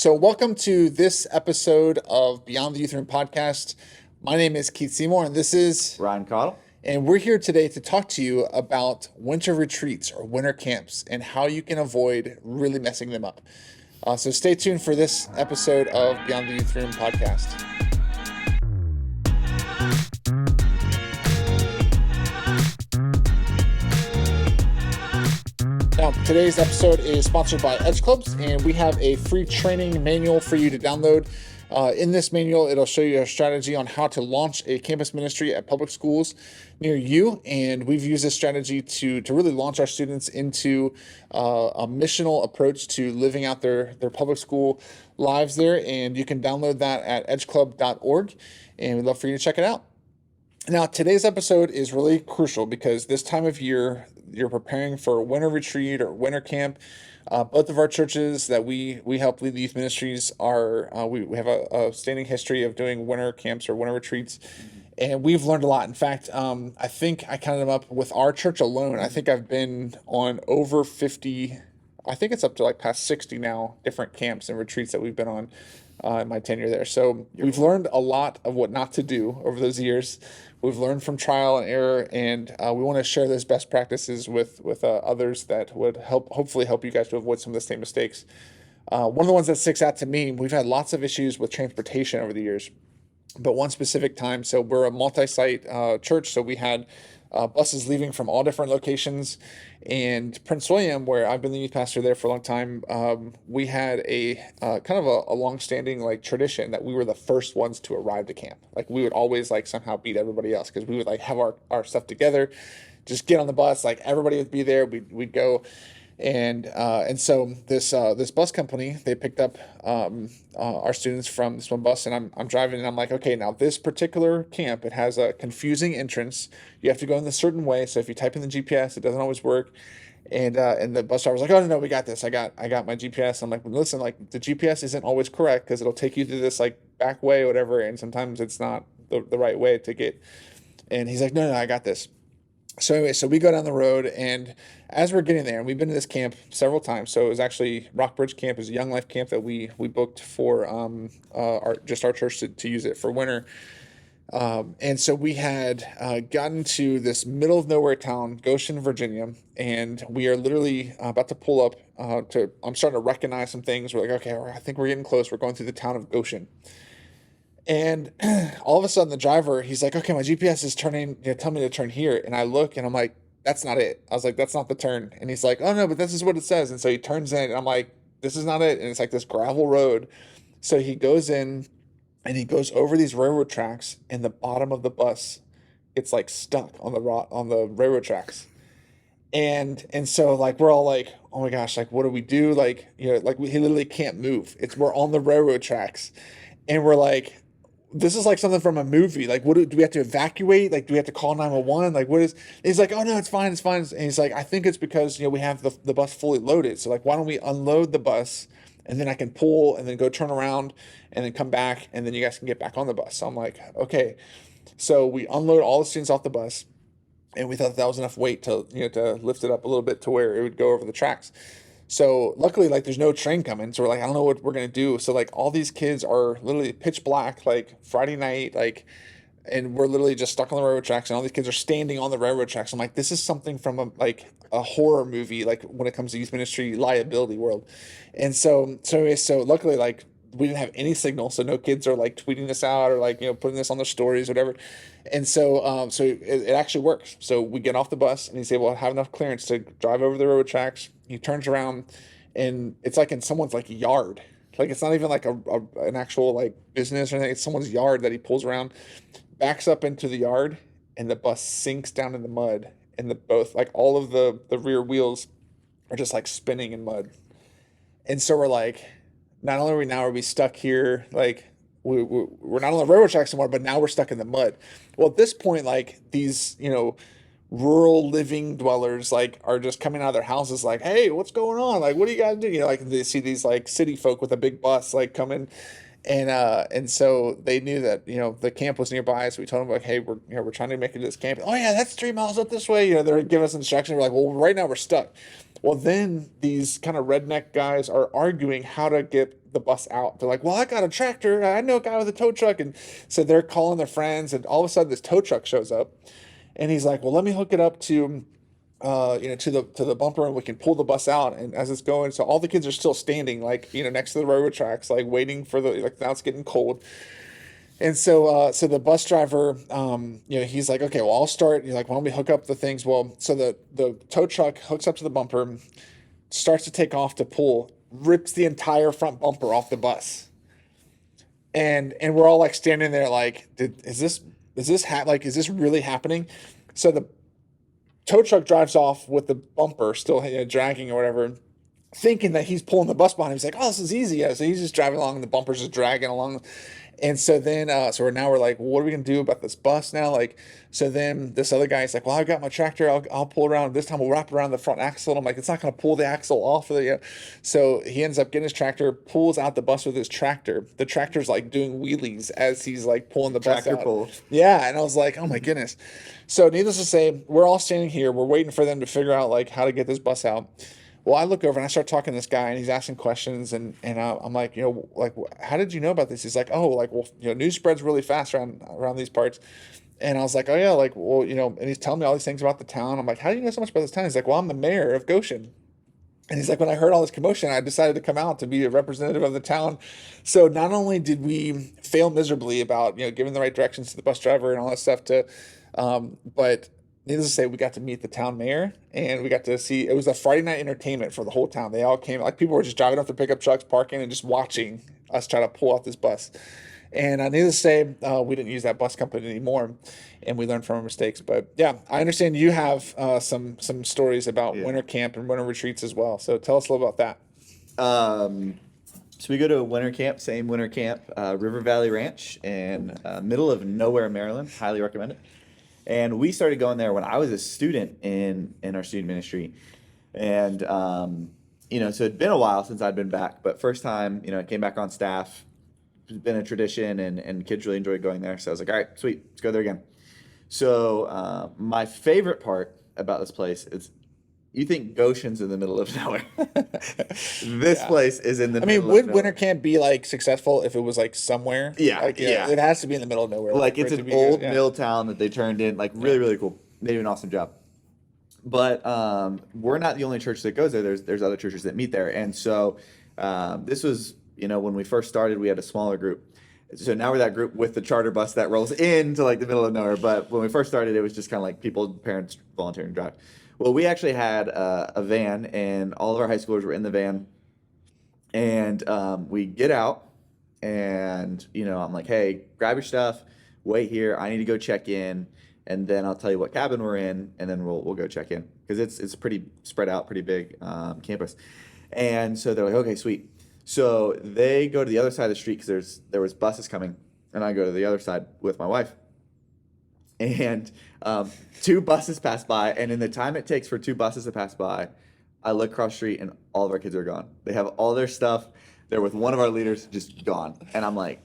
So, welcome to this episode of Beyond the Youth Room podcast. My name is Keith Seymour, and this is, Ryan Cottle. and we're here today to talk to you about winter retreats or winter camps and how you can avoid really messing them up. So, stay tuned for this episode of Beyond the Youth Room podcast. Now, today's episode is sponsored by Edge Clubs, and we have a free training manual for you to download. In this manual, it'll show you a strategy on how to launch a campus ministry at public schools near you, and we've used this strategy to really launch our students into a missional approach to living out their public school lives there, and you can download that at edgeclub.org, and we'd love for you to check it out. Now, today's episode is really crucial because this time of year, you're preparing for a winter retreat or winter camp. Both of our churches that we help lead the youth ministries are, we have a standing history of doing winter camps or winter retreats, and we've learned a lot. In fact, I think I counted them up with our church alone. I think I've been on over 50, I think it's up to like past 60 now, different camps and retreats that we've been on in my tenure there. So we've learned a lot of what not to do over those years. We've learned from trial and error, and we want to share those best practices with others that would hopefully help you guys to avoid some of the same mistakes. One of the ones that sticks out to me, we've had lots of issues with transportation over the years, but one specific time, so we're a multi-site church, so we had buses leaving from all different locations. And Prince William, where I've been the youth pastor there for a long time, we had a kind of a long-standing like tradition that we were the first ones to arrive to camp. Like we would always like somehow beat everybody else because we would like have our stuff together, just get on the bus, like everybody would be there. We'd go. And so this bus company, they picked up our students from this one bus, and I'm driving, and I'm like, okay, now this particular camp, it has a confusing entrance. You have to go in a certain way. So if you type in the GPS, it doesn't always work. And the bus driver was like, oh no, we got this. I got my GPS. I'm like, listen, like the GPS isn't always correct because it'll take you to this like back way or whatever, and sometimes it's not the right way to get. And he's like, no, I got this. So anyway, so we go down the road, and as we're getting there, and we've been to this camp several times. So it was actually Rockbridge Camp, is a Young Life camp that we booked for our church to use it for winter. And so we had gotten to this middle of nowhere town, Goshen, Virginia, and we are literally about to pull up I'm starting to recognize some things. We're like, okay, I think we're getting close. We're going through the town of Goshen. And all of a sudden the driver, he's like, okay, my GPS is turning, tell me to turn here. And I look and I'm like, that's not it. I was like, that's not the turn. And he's like, oh no, but this is what it says. And so he turns in and I'm like, this is not it. And it's like this gravel road. So he goes in and he goes over these railroad tracks, and the bottom of the bus, it's like stuck on the railroad tracks. And so like, we're all like, oh my gosh, like, what do we do? Like, like he literally can't move. We're on the railroad tracks, and we're like, this is like something from a movie. Like, what do we have to evacuate? Like, do we have to call 911? Like, what is, he's like, oh no, it's fine. And he's like, I think it's because, we have the bus fully loaded. So like, why don't we unload the bus, and then I can pull and then go turn around and then come back, and then you guys can get back on the bus. So I'm like, okay. So we unload all the students off the bus, and we thought that was enough weight to, to lift it up a little bit to where it would go over the tracks. So luckily, like, there's no train coming. So we're like, I don't know what we're going to do. So like, all these kids are literally pitch black, like Friday night, like, and we're literally just stuck on the railroad tracks, and all these kids are standing on the railroad tracks. I'm like, this is something from a horror movie, like when it comes to youth ministry liability world. And so luckily, like, we didn't have any signal, so no kids are like tweeting this out or like, putting this on their stories, whatever. And so it actually works. So we get off the bus, and he's able to have enough clearance to drive over the railroad tracks. He turns around, and it's like in someone's like yard. Like, it's not even like an actual like business or anything. It's someone's yard that he pulls around, backs up into the yard, and the bus sinks down in the mud. And both like all of the rear wheels are just like spinning in mud. And so we're like, not only are we stuck here, like we're not on the railroad tracks anymore, but now we're stuck in the mud. Well, at this point, like, these, rural living dwellers like are just coming out of their houses like, hey, what's going on? Like, what do you guys do? Like, they see these like city folk with a big bus like coming, and so they knew that the camp was nearby. So we told them like, hey, we're trying to make it to this camp. Oh yeah, that's 3 miles up this way. They're giving us instructions. We're like, well, right now we're stuck. Well, then these kind of redneck guys are arguing how to get the bus out. They're like, well, I got a tractor. I know a guy with a tow truck. And so they're calling their friends, and all of a sudden this tow truck shows up, and he's like, well, let me hook it up to to the bumper, and we can pull the bus out. And as it's going, so all the kids are still standing, like, next to the railroad tracks, like waiting for like, now it's getting cold. And so the bus driver, he's like, okay, well, I'll start. He's like, why don't we hook up the things? Well, so the tow truck hooks up to the bumper, starts to take off to pull, rips the entire front bumper off the bus. And we're all like standing there like, is this is this really happening? So the tow truck drives off with the bumper still dragging or whatever, thinking that he's pulling the bus behind him. He's like, oh, this is easy. Yeah, so he's just driving along, and the bumper's just dragging along. And so then, we're like, well, what are we gonna do about this bus now? Like, so then this other guy's like, well, I've got my tractor. I'll pull around. This time we'll wrap around the front axle. And I'm like, it's not gonna pull the axle off of the. So he ends up getting his tractor, pulls out the bus with his tractor. The tractor's like doing wheelies as he's like pulling the bus out. Pull. Yeah, and I was like, oh my goodness. So needless to say, we're all standing here. We're waiting for them to figure out like how to get this bus out. Well, I look over and I start talking to this guy, and he's asking questions, and I'm like, like, how did you know about this? He's like, oh, like, well, news spreads really fast around these parts. And I was like, oh yeah, like, well, and he's telling me all these things about the town. I'm like, how do you know so much about this town? He's like, well, I'm the mayor of Goshen. And he's like, when I heard all this commotion, I decided to come out to be a representative of the town. So not only did we fail miserably about, giving the right directions to the bus driver and all that stuff but needless to say, we got to meet the town mayor, and we got to see, it was a Friday night entertainment for the whole town. They all came, like, people were just driving up their pickup trucks, parking, and just watching us try to pull out this bus. And needless to say, we didn't use that bus company anymore, and we learned from our mistakes. But yeah, I understand you have some stories about winter camp and winter retreats as well. So tell us a little about that. So we go to a winter camp, same winter camp, River Valley Ranch in middle of nowhere, Maryland. Highly recommend it. And we started going there when I was a student in our student ministry. And, so it'd been a while since I'd been back. But first time, I came back on staff. It's been a tradition, and kids really enjoyed going there. So I was like, all right, sweet, let's go there again. So my favorite part about this place is, you think Goshen's in the middle of nowhere. This place is in the middle of nowhere. Would winter camp be like successful if it was like somewhere? Yeah, like, It has to be in the middle of nowhere. Like it's an old mill town that they turned in. Like really, really cool. They do an awesome job. But we're not the only church that goes there. There's other churches that meet there. And so this was, when we first started, we had a smaller group. So now we're that group with the charter bus that rolls into like the middle of nowhere. But when we first started, it was just kind of like parents volunteering to drive. Well, we actually had a van, and all of our high schoolers were in the van. And we get out, and, I'm like, hey, grab your stuff, wait here. I need to go check in, and then I'll tell you what cabin we're in, and then we'll go check in. Because it's pretty spread out, pretty big campus. And so they're like, okay, sweet. So they go to the other side of the street because there was buses coming, and I go to the other side with my wife. And two buses pass by, and in the time it takes for two buses to pass by, I look across the street, and all of our kids are gone. They have all their stuff. They're with one of our leaders, just gone. And I'm like,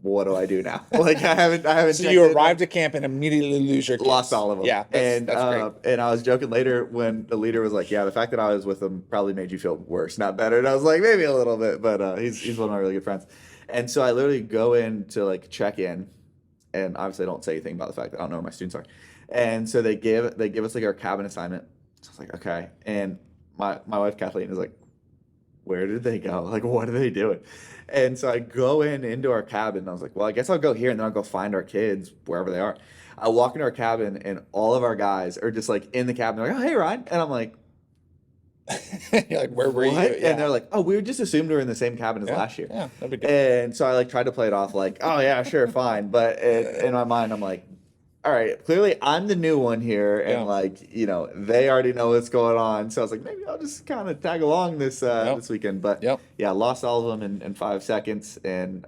what do I do now? Like I haven't. So you arrived at camp and immediately lose your kids. Lost all of them. Yeah, that's great. And I was joking later when the leader was like, yeah, the fact that I was with them probably made you feel worse, not better. And I was like, maybe a little bit, but he's one of my really good friends. And so I literally go in to like check in. And obviously, I don't say anything about the fact that I don't know where my students are. And so they give us like our cabin assignment. So I was like, okay. And my wife Kathleen is like, where did they go? Like, what are they doing? And so I go into our cabin. And I was like, well, I guess I'll go here, and then I'll go find our kids wherever they are. I walk into our cabin, and all of our guys are just like in the cabin. They're like, oh, hey, Ryan. And I'm like, you're like, where were you? Yeah. And they're like, oh, we just assumed we were in the same cabin as last year. Yeah, that'd be good. And so I like tried to play it off like, oh yeah, sure, fine. But in my mind, I'm like, all right, clearly I'm the new one here, and like, they already know what's going on. So I was like, maybe I'll just kind of tag along this weekend. But yeah, lost all of them in 5 seconds, and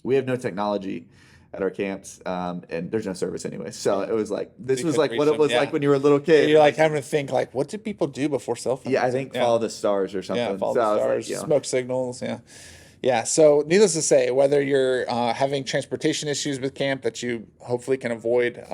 we have no technology at our camps, and there's no service anyway. So it was like, this was like what it was like when you were a little kid. You're like having to think like, what did people do before cell phones? Yeah, I think follow the stars or something. Yeah, follow the stars, smoke signals, Yeah, so needless to say, whether you're having transportation issues with camp that you hopefully can avoid,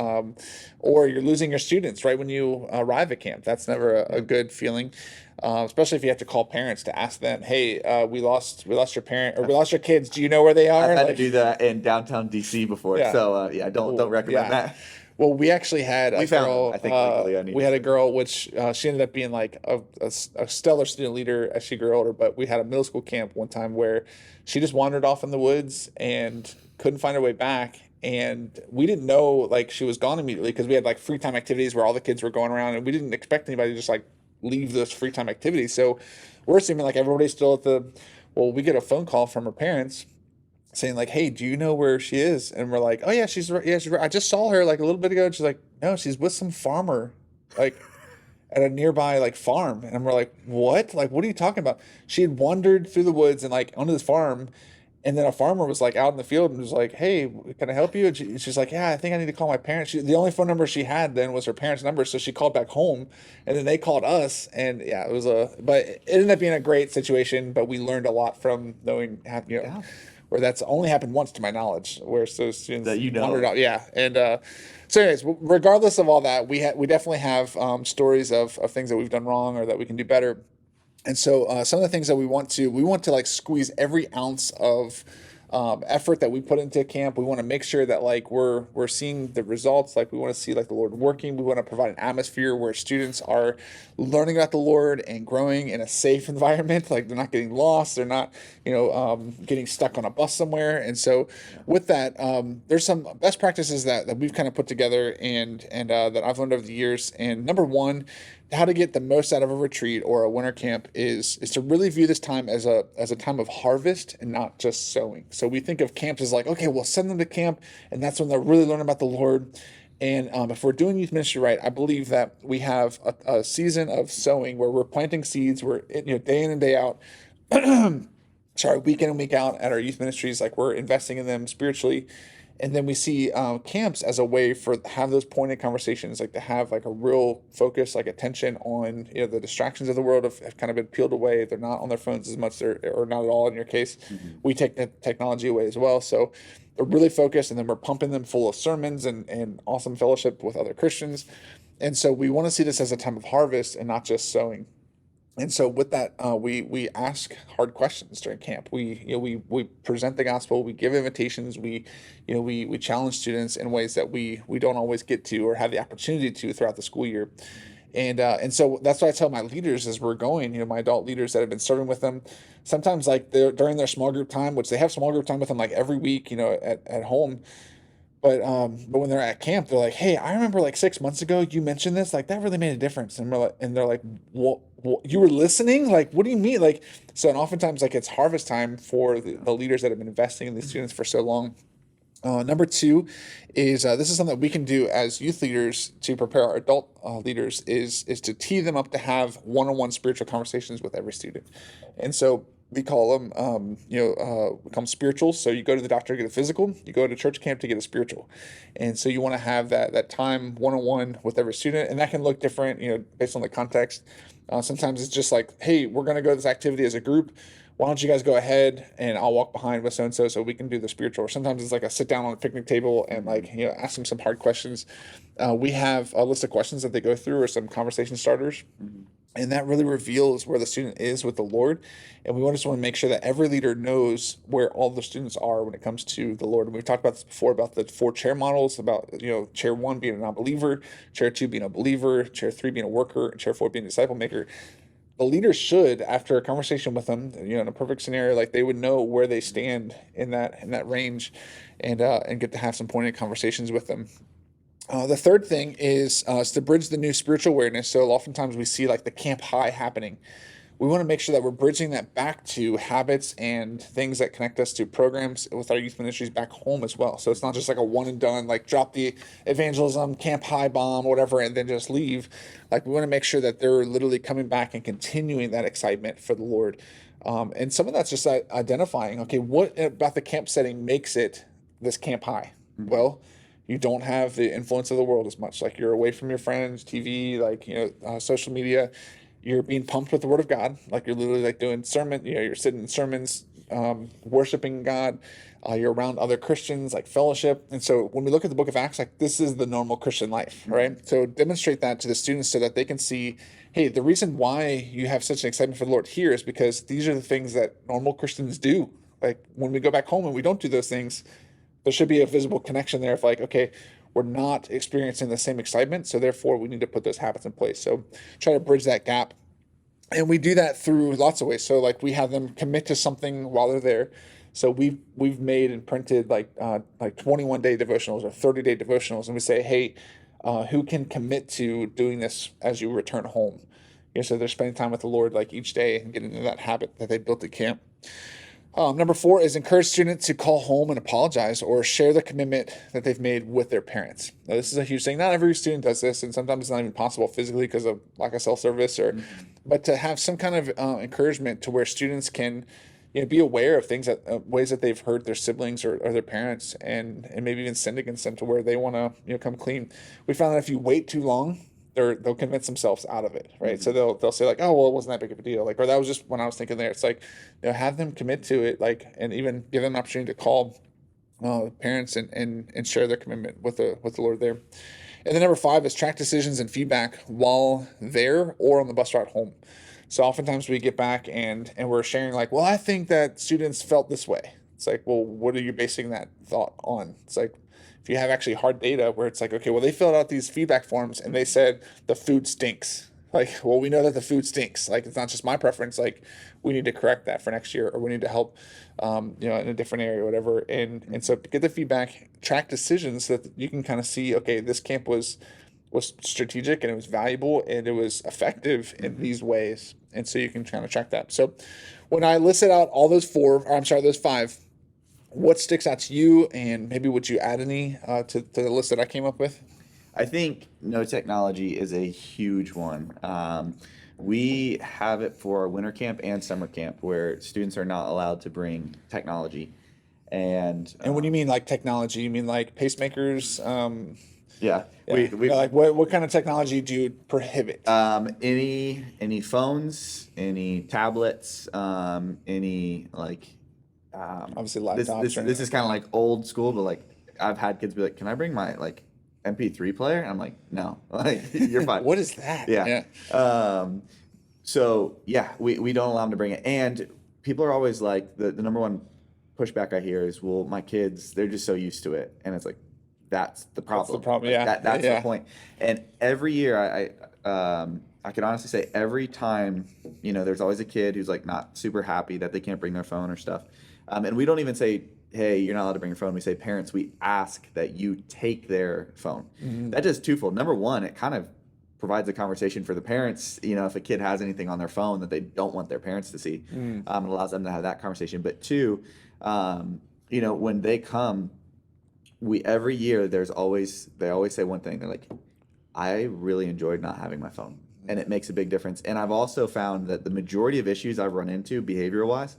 or you're losing your students right when you arrive at camp, that's never a good feeling. Especially if you have to call parents to ask them, "Hey, we lost your parent or we lost your kids. Do you know where they I've are?" had to Like, do that in downtown DC before, yeah, so yeah, don't recommend yeah. that. Well, we actually had a We found them. girl. I think legally, I need We to had a say. girl, which she ended up being like a stellar student leader as she grew older. But we had a middle school camp one time where she just wandered off in the woods and couldn't find her way back. And we didn't know like she was gone immediately because we had like free time activities where all the kids were going around, and we didn't expect anybody to just like leave those free time activities. So we're assuming like everybody's still at the. Well, we get a phone call from her parents saying like, "Hey, do you know where she is?" And we're like, "Oh yeah, she's right. I just saw her like a little bit ago." And she's like, "No, she's with some farmer, like at a nearby like farm." And we're like, "What? Like, what are you talking about?" She had wandered through the woods and like onto this farm, and then a farmer was like out in the field and was like, "Hey, can I help you?" And she's like, "Yeah, I think I need to call my parents." The only phone number she had then was her parents' number, so she called back home, and then they called us, and yeah, it was but it ended up being a great situation. But we learned a lot from knowing, Yeah, where that's only happened once to my knowledge, where those students that you know wandered of. out. Yeah, and so, anyways, regardless of all that, we definitely have stories of things that we've done wrong or that we can do better. And so some of the things that we want to like squeeze every ounce of effort that we put into camp. We want to make sure that like we're seeing the results. Like we want to see like the Lord working. We want to provide an atmosphere where students are learning about the Lord and growing in a safe environment. Like they're not getting lost. They're not getting stuck on a bus somewhere. And so with that, there's some best practices that we've kind of put together and that I've learned over the years. And number one, how to get the most out of a retreat or a winter camp is to really view this time as a time of harvest and not just sowing. So we think of camps as like, okay, we'll send them to camp, and that's when they'll really learn about the Lord. And if we're doing youth ministry right, I believe that we have a season of sowing where we're planting seeds. We're day in and day out, sorry, week in and week out at our youth ministries, like we're investing in them spiritually. And then we see camps as a way for have those pointed conversations, like to have like a real focus, like attention on the distractions of the world have kind of been peeled away. They're not on their phones as much, or not at all. In your case, we take the technology away as well, so they're really focused. And then we're pumping them full of sermons and awesome fellowship with other Christians. And so we want to see this as a time of harvest and not just sowing. And so with that, we ask hard questions during camp. We present the gospel. We give invitations. We challenge students in ways that we don't always get to or have the opportunity to throughout the school year. And so that's what I tell my leaders as we're going. My adult leaders that have been serving with them. Sometimes like during their small group time, which they have small group time with them like every week, at home. But when they're at camp, they're like, "Hey, I remember like 6 months ago you mentioned this. Like that really made a difference." And they're like, "What? You were listening? Like, what do you mean?" Like, so and oftentimes like it's harvest time for the leaders that have been investing in these students for so long. Number two is this is something that we can do as youth leaders to prepare our adult leaders is to tee them up to have one-on-one spiritual conversations with every student. And so we call them we call them spirituals. So you go to the doctor to get a physical, you go to church camp to get a spiritual. And so you want to have that time one-on-one with every student, and that can look different based on the context. Sometimes it's just like, "Hey, we're going to go to this activity as a group. Why don't you guys go ahead and I'll walk behind with so we can do the spiritual." Or sometimes it's like a sit down on a picnic table and like ask them some hard questions. We have a list of questions that they go through or some conversation starters. And that really reveals where the student is with the Lord. And we just want to make sure that every leader knows where all the students are when it comes to the Lord. And we've talked about this before, about the 4 chair models, about chair 1 being a non-believer, chair 2 being a believer, chair 3 being a worker, and chair 4 being a disciple maker. The leader should, after a conversation with them, in a perfect scenario, like they would know where they stand in that range, and get to have some pointed conversations with them. The third thing is to bridge the new spiritual awareness. So oftentimes we see like the camp high happening. We want to make sure that we're bridging that back to habits and things that connect us to programs with our youth ministries back home as well. So it's not just like a one and done, like drop the evangelism, camp high bomb, whatever, and then just leave. Like we want to make sure that they're literally coming back and continuing that excitement for the Lord. And some of that's just identifying, okay, what about the camp setting makes it this camp high? Well, you don't have the influence of the world as much. Like you're away from your friends, TV, like social media. You're being pumped with the Word of God. Like you're literally like doing sermon. You're sitting in sermons, worshiping God. You're around other Christians, like fellowship. And so when we look at the book of Acts, like this is the normal Christian life, right? So demonstrate that to the students so that they can see, hey, the reason why you have such an excitement for the Lord here is because these are the things that normal Christians do. Like when we go back home and we don't do those things, there should be a visible connection there of like, okay, we're not experiencing the same excitement, so therefore we need to put those habits in place. So try to bridge that gap. And we do that through lots of ways. So like we have them commit to something while they're there. So we've made and printed like 21-day devotionals or 30-day devotionals, and we say, hey, who can commit to doing this as you return home? So they're spending time with the Lord like each day and getting into that habit that they built at camp. Number 4 is encourage students to call home and apologize or share the commitment that they've made with their parents. Now, this is a huge thing. Not every student does this, and sometimes it's not even possible physically because of lack of self-service. But to have some kind of encouragement to where students can, be aware of things ways that they've hurt their siblings or their parents, and maybe even sinned against them to where they want to come clean. We found that if you wait too long, they'll convince themselves out of it, right? So they'll say like, oh, well, it wasn't that big of a deal, like, or that was just when I was thinking there. It's like, have them commit to it, like, and even give them an opportunity to call parents and share their commitment with the Lord there. And then number 5 is track decisions and feedback while there or on the bus ride home. So oftentimes we get back and we're sharing like, well, I think that students felt this way. It's like, well, what are you basing that thought on? It's like, if you have actually hard data where it's like, okay, well, they filled out these feedback forms and they said the food stinks. Like, well, we know that the food stinks. Like, it's not just my preference. Like, we need to correct that for next year, or we need to help, in a different area or whatever. And so get the feedback, track decisions so that you can kind of see, okay, this camp was strategic and it was valuable and it was effective in these ways. And so you can kind of track that. So when I listed out all those 5, what sticks out to you, and maybe would you add any to the list that I came up with? I think no technology is a huge one. We have it for winter camp and summer camp where students are not allowed to bring technology. And when you mean like technology, you mean like pacemakers? Yeah. Like what kind of technology do you prohibit? Any phones, any tablets, any like. Obviously laptops. This is kind of like old school, but like I've had kids be like, "Can I bring my like MP3 player?" And I'm like, "No, like you're fine." What is that? Yeah. So yeah, we don't allow them to bring it, and people are always like the number one pushback I hear is, "Well, my kids, they're just so used to it," and it's like that's the problem. That's the problem. Like, Yeah, that's the point. And every year, I can honestly say every time, there's always a kid who's like not super happy that they can't bring their phone or stuff. And we don't even say, hey, you're not allowed to bring your phone. We say, parents, we ask that you take their phone. Mm-hmm. That does twofold. Number one, it kind of provides a conversation for the parents. If a kid has anything on their phone that they don't want their parents to see, it allows them to have that conversation. But two, when they come, every year they always say one thing. They're like, I really enjoyed not having my phone. And it makes a big difference. And I've also found that the majority of issues I've run into behavioral-wise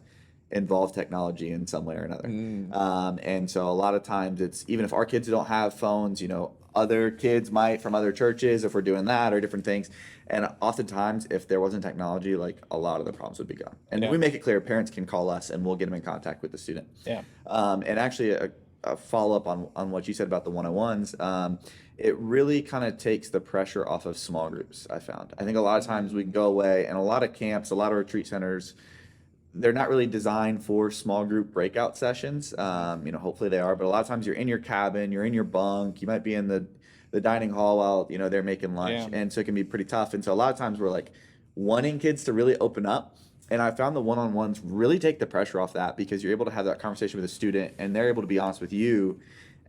involve technology in some way or another. And so a lot of times it's, even if our kids don't have phones, other kids might from other churches, if we're doing that or different things. And oftentimes if there wasn't technology, like a lot of the problems would be gone. And we make it clear parents can call us and we'll get them in contact with the student. And actually a follow-up on what you said about the 101s, it really kind of takes the pressure off of small groups, I found. I think a lot of times we go away, and a lot of camps, a lot of retreat centers, they're not really designed for small group breakout sessions. Hopefully they are, but a lot of times you're in your cabin, you're in your bunk, you might be in the dining hall while, they're making lunch. And so it can be pretty tough. And so a lot of times we're like wanting kids to really open up. And I found the one-on-ones really take the pressure off that, because you're able to have that conversation with a student and they're able to be honest with you.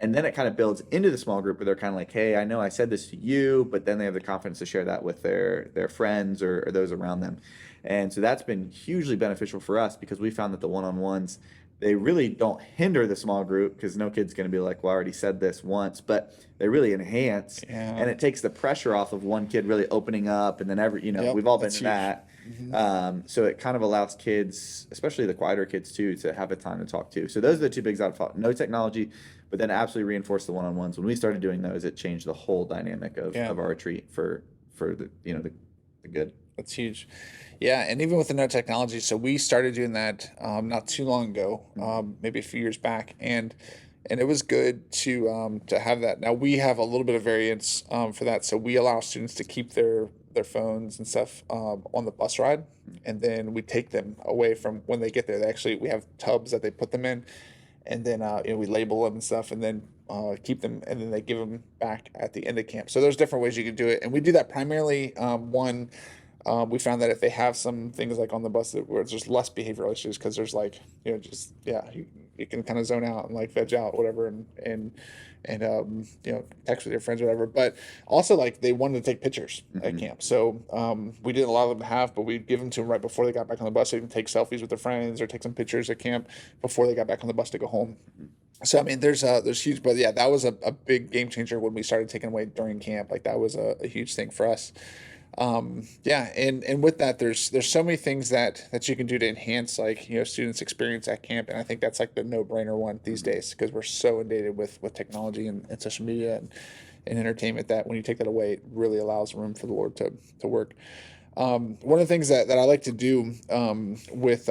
And then it kind of builds into the small group where they're kind of like, hey, I know I said this to you, but then they have the confidence to share that with their friends or those around them. And so that's been hugely beneficial for us, because we found that the one-on-ones, they really don't hinder the small group, because no kid's going to be like, well, I already said this once, but they really enhance. And it takes the pressure off of one kid really opening up. And then we've all been to that. So it kind of allows kids, especially the quieter kids too, to have a time to talk to. So those are the two bigs out of no technology, but then absolutely reinforce the one-on-ones. When we started doing those, it changed the whole dynamic of our retreat for the good. That's huge. Yeah, and even with the no technology, so we started doing that not too long ago, maybe a few years back, and it was good to have that. Now we have a little bit of variance for that, so we allow students to keep their phones and stuff on the bus ride, and then we take them away from when they get there. They actually we have tubs that they put them in, and then we label them and stuff, and then keep them, and then they give them back at the end of camp. So there's different ways you can do it, and we do that primarily. We found that if they have some things like on the bus where there's less behavioral issues, because there's like just you can kind of zone out and like veg out whatever, and text with your friends or whatever. But also like they wanted to take pictures at camp, so we didn't allow them to have, but we'd give them to them right before they got back on the bus, so they can take selfies with their friends or take some pictures at camp before they got back on the bus to go home. So I mean, there's huge, but yeah, that was a big game changer when we started taking away during camp. Like that was a huge thing for us. And with that, there's so many things that you can do to enhance like students' experience at camp, and I think that's like the no-brainer one these days, because we're so inundated with technology and social media and entertainment, that when you take that away, it really allows room for the Lord to work. One of the things that I like to do with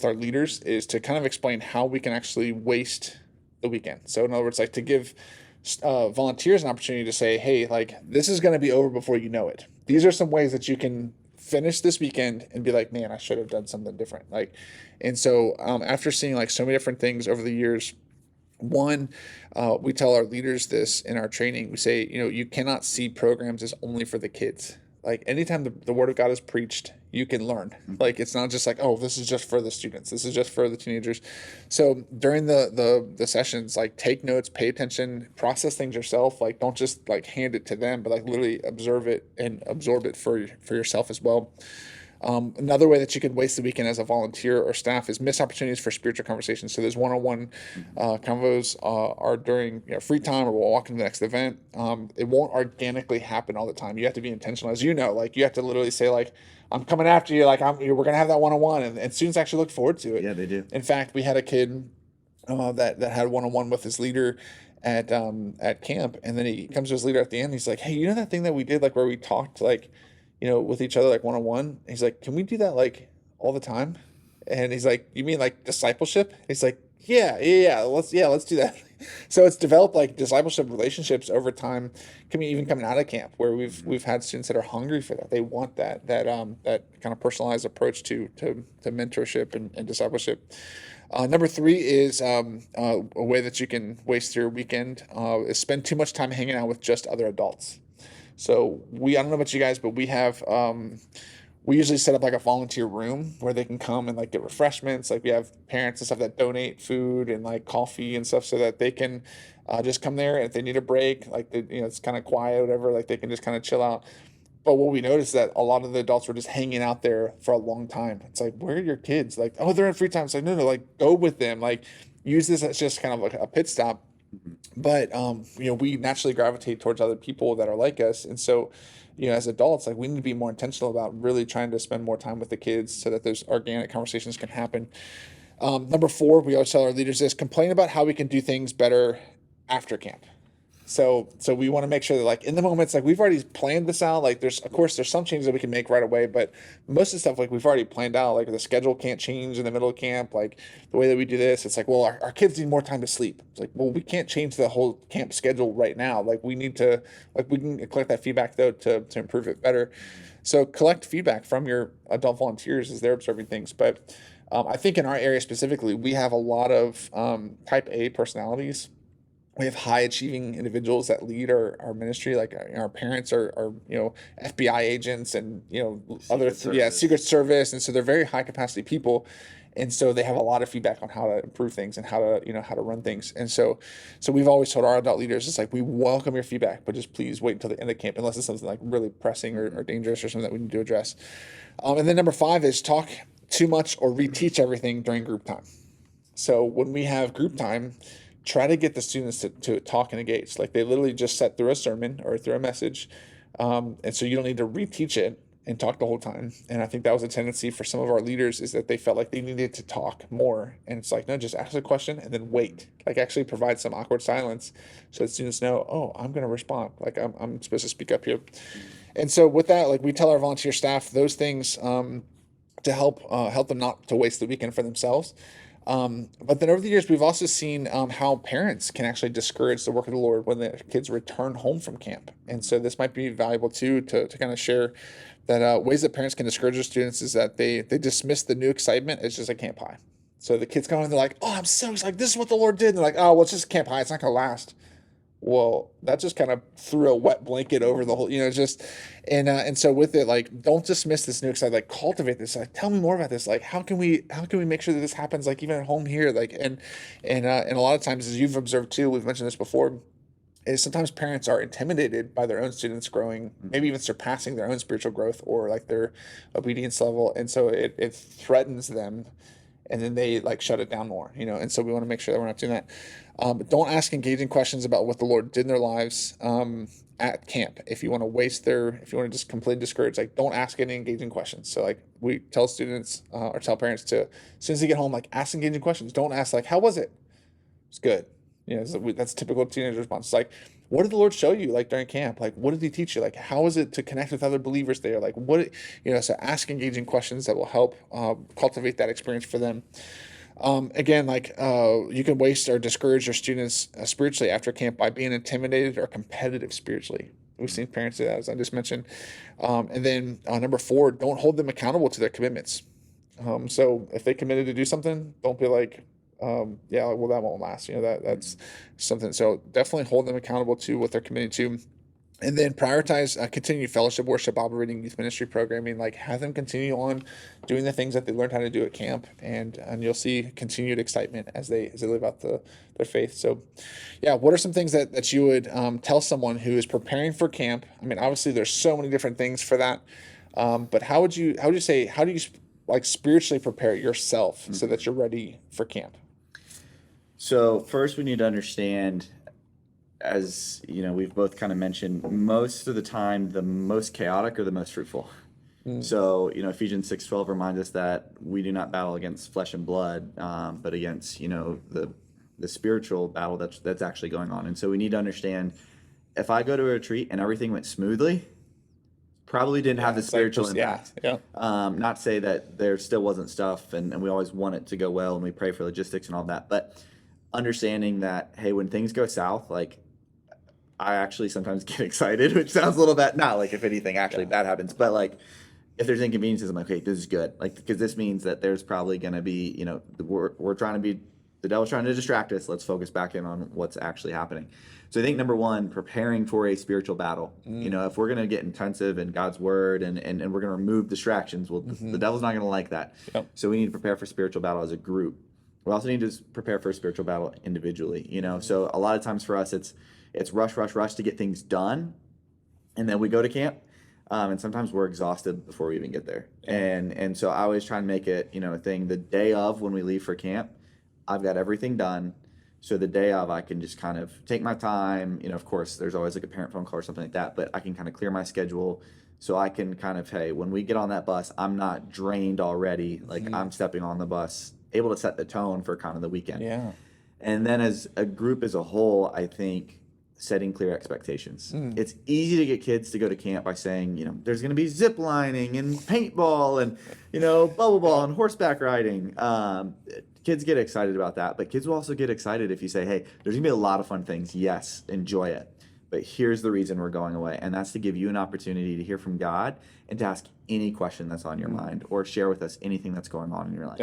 our leaders is to kind of explain how we can actually waste the weekend. So in other words, like to give volunteers an opportunity to say, hey, like this is going to be over before you know it. These are some ways that you can finish this weekend and be like, man, I should have done something different. Like, and so after seeing like so many different things over the years, one, we tell our leaders this in our training. We say, you cannot see programs as only for the kids. Like anytime the word of God is preached, you can learn. Like it's not just like, oh, this is just for the students. This is just for the teenagers. So during the sessions, like take notes, pay attention, process things yourself. Like don't just like hand it to them, but like literally observe it and absorb it for yourself as well. Another way that you can waste the weekend as a volunteer or staff is miss opportunities for spiritual conversations. So there's one-on-one convos are during free time, or we'll walk into the next event. It won't organically happen all the time. You have to be intentional, as you know. Like you have to literally say like, I'm coming after you. Like we're gonna have that one-on-one, and students actually look forward to it. Yeah, they do. In fact, we had a kid that had one-on-one with his leader at camp, and then he comes to his leader at the end. He's like, hey, that thing that we did, like where we talked like with each other, like one-on-one. He's like, can we do that like all the time? And he's like, you mean like discipleship? He's like, yeah, let's do that. So it's developed like discipleship relationships over time, even coming out of camp, where we've had students that are hungry for that. They want that kind of personalized approach to mentorship and discipleship. Number three is a way that you can waste your weekend is spend too much time hanging out with just other adults. So I don't know about you guys, but we have, we usually set up like a volunteer room where they can come and like get refreshments. Like we have parents and stuff that donate food and like coffee and stuff, so that they can just come there. And if they need a break, like it's kind of quiet, whatever, like they can just kind of chill out. But what we noticed is that a lot of the adults were just hanging out there for a long time. It's like, where are your kids? Like, oh, they're in free time. It's like, no, like go with them. Like use this as just kind of like a pit stop. But we naturally gravitate towards other people that are like us, and so as adults, like we need to be more intentional about really trying to spend more time with the kids so that those organic conversations can happen. Number four, we always tell our leaders this: complain about how we can do things better after camp. So we want to make sure that like in the moments, like we've already planned this out. Like there's some changes that we can make right away, but most of the stuff like we've already planned out. Like the schedule can't change in the middle of camp. Like the way that we do this, it's like, well, our kids need more time to sleep. It's like, well, we can't change the whole camp schedule right now. Like we need to, like we can collect that feedback though to improve it better. So collect feedback from your adult volunteers as they're observing things. But I think in our area specifically, we have a lot of type A personalities. We have high achieving individuals that lead our ministry. Like our parents are FBI agents and Secret Service, and so they're very high capacity people, and so they have a lot of feedback on how to improve things and how to run things. And so we've always told our adult leaders, it's like, we welcome your feedback, but just please wait until the end of camp unless it's something like really pressing or dangerous or something that we need to address. And then number five is talk too much or reteach everything during group time. So when we have group time, try to get the students to talk and engage. Like they literally just sat through a sermon or through a message. And so you don't need to reteach it and talk the whole time. And I think that was a tendency for some of our leaders, is that they felt like they needed to talk more. And it's like, no, just ask a question and then wait. Like actually provide some awkward silence so that students know, oh, I'm going to respond. Like I'm supposed to speak up here. And so with that, like we tell our volunteer staff those things to help them not to waste the weekend for themselves. But then over the years, we've also seen how parents can actually discourage the work of the Lord when the kids return home from camp. And so this might be valuable too to kind of share that ways that parents can discourage their students is that they dismiss the new excitement as just a camp high. So the kids come in, they're like, "Oh, I'm so excited! This is what the Lord did." And they're like, "Oh, well, it's just camp high. It's not gonna last." Well, that just kind of threw a wet blanket over the whole, just, and so with it, like, don't dismiss this new excitement, like, cultivate this, like, tell me more about this, like, how can we make sure that this happens, like, even at home here, like, and a lot of times, as you've observed too, we've mentioned this before, is sometimes parents are intimidated by their own students growing, maybe even surpassing their own spiritual growth or like their obedience level, and so it threatens them, and then they like shut it down more, and so we want to make sure that we're not doing that. Don't ask engaging questions about what the Lord did in their lives at camp. If you want to just completely discourage, like, don't ask any engaging questions. So like we tell students or tell parents to, as soon as they get home, like, ask engaging questions. Don't ask like, how was it? It's good. That's typical teenage response. It's like, what did the Lord show you like during camp? Like, what did he teach you? Like, how is it to connect with other believers there? Like, so ask engaging questions that will help cultivate that experience for them. Again, like you can waste or discourage your students spiritually after camp by being intimidated or competitive spiritually. We've seen parents do that, as I just mentioned. And then number 4, don't hold them accountable to their commitments. So if they committed to do something, don't be like, yeah, well, that won't last. That's something. So definitely hold them accountable to what they're committed to. And then prioritize continued fellowship, worship, Bible reading, youth ministry programming. Like, have them continue on doing the things that they learned how to do at camp, and you'll see continued excitement as they live out their faith. So, yeah, what are some things that you would tell someone who is preparing for camp? I mean, obviously, there's so many different things for that, but how do you like spiritually prepare yourself so that you're ready for camp? So first, we need to understand, as we've both kind of mentioned, most of the time the most chaotic are the most fruitful. So Ephesians 6:12 reminds us that we do not battle against flesh and blood, but against the spiritual battle that's actually going on. And so we need to understand, if I go to a retreat and everything went smoothly, probably didn't have the spiritual impact. Not to say that there still wasn't stuff, and we always want it to go well, and we pray for logistics and all that, but understanding that, hey, when things go south, like, I actually sometimes get excited, which sounds a little bit, not like if anything actually bad happens, but like if there's inconveniences, I'm like, okay, this is good. Like, because this means that there's probably going to be, we're trying to be, the devil's trying to distract us. Let's focus back in on what's actually happening. So I think number 1, preparing for a spiritual battle. If we're going to get intensive in God's word and we're going to remove distractions, well, the devil's not going to like that. So we need to prepare for spiritual battle as a group. We also need to prepare for a spiritual battle individually. So a lot of times for us, it's rush to get things done, and then we go to camp, and sometimes we're exhausted before we even get there. And so I always try and make it a thing. The day of, when we leave for camp, I've got everything done. So the day of, I can just kind of take my time. Of course, there's always like a parent phone call or something like that, but I can kind of clear my schedule, so I can kind of, hey, when we get on that bus, I'm not drained already. Like, I'm stepping on the bus, able to set the tone for kind of the weekend. And then as a group as a whole, I think setting clear expectations. It's easy to get kids to go to camp by saying, there's going to be zip lining and paintball and, bubble ball and horseback riding. Kids get excited about that, but kids will also get excited if you say, hey, there's going to be a lot of fun things. Yes, enjoy it. But here's the reason we're going away. And that's to give you an opportunity to hear from God and to ask any question that's on your mind, or share with us anything that's going on in your life.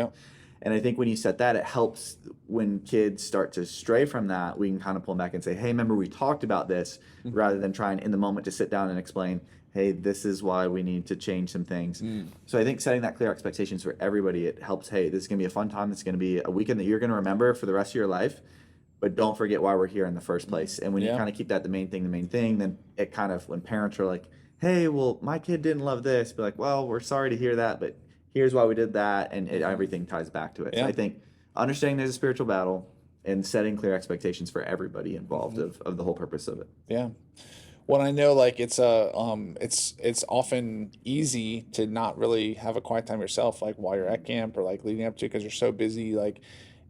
And I think when you set that, it helps when kids start to stray from that. We can kind of pull them back and say, hey, remember we talked about this, rather than trying in the moment to sit down and explain, hey, this is why we need to change some things. So I think setting that clear expectations for everybody, it helps, hey, this is going to be a fun time. This is going to be a weekend that you're going to remember for the rest of your life, but don't forget why we're here in the first place. And when you kind of keep that the main thing, then it kind of, when parents are like, hey, well, my kid didn't love this, be like, well, we're sorry to hear that, but here's why we did that, and everything ties back to it. So I think understanding there's a spiritual battle and setting clear expectations for everybody involved of the whole purpose of it. Yeah. Well, I know, like, it's often easy to not really have a quiet time yourself, like while you're at camp or like leading up to, because you're so busy, like,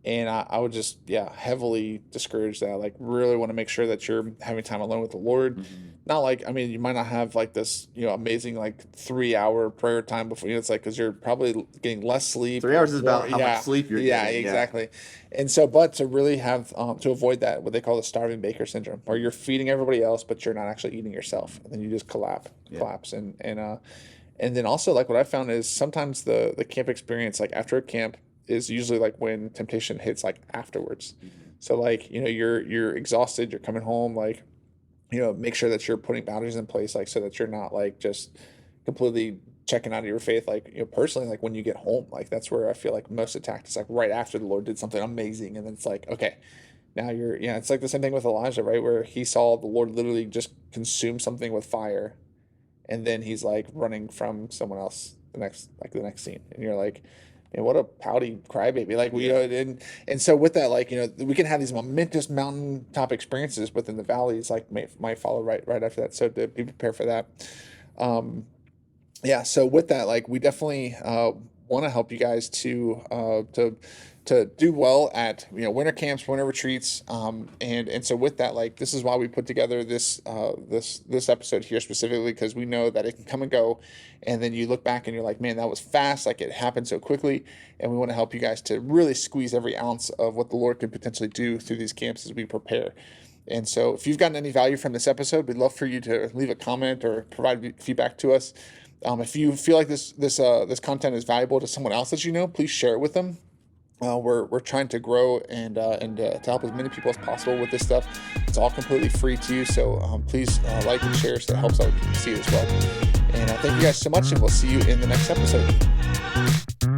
And I would just, heavily discourage that. Like, really want to make sure that you're having time alone with the Lord. Not like, I mean, you might not have like this, amazing like 3 hour prayer time before, it's like, because you're probably getting less sleep. 3 hours is about how much sleep you're getting. Yeah, exactly. And so, but to really have, to avoid that, what they call the starving baker syndrome, where you're feeding everybody else, but you're not actually eating yourself. And then you just collapse. And then also, like, what I found is sometimes the camp experience, like after a camp, is usually like when temptation hits, like afterwards. So like, you're exhausted, you're coming home, like, make sure that you're putting boundaries in place, like, so that you're not like just completely checking out of your faith. Like, personally, like when you get home, like that's where I feel like most attacked is like right after the Lord did something amazing. And then it's like, okay, now it's like the same thing with Elijah, right? Where he saw the Lord literally just consume something with fire. And then he's like running from someone else the next scene. And you're like, and what a pouty crybaby. Like, and so with that, like, we can have these momentous mountaintop experiences, but then the valleys like might follow right after that. So to be prepared for that. So with that, like, we definitely want to help you guys to do well at winter camps, winter retreats, and so with that, like, this is why we put together this episode here specifically, because we know that it can come and go, and then you look back and you're like, man, that was fast, like it happened so quickly, and we want to help you guys to really squeeze every ounce of what the Lord could potentially do through these camps as we prepare. And so if you've gotten any value from this episode, we'd love for you to leave a comment or provide feedback to us. If you feel like this content is valuable to someone else that please share it with them. We're trying to grow and to help as many people as possible with this stuff. It's all completely free to you, so please like and share, so that helps out see it as well. And thank you guys so much, and we'll see you in the next episode.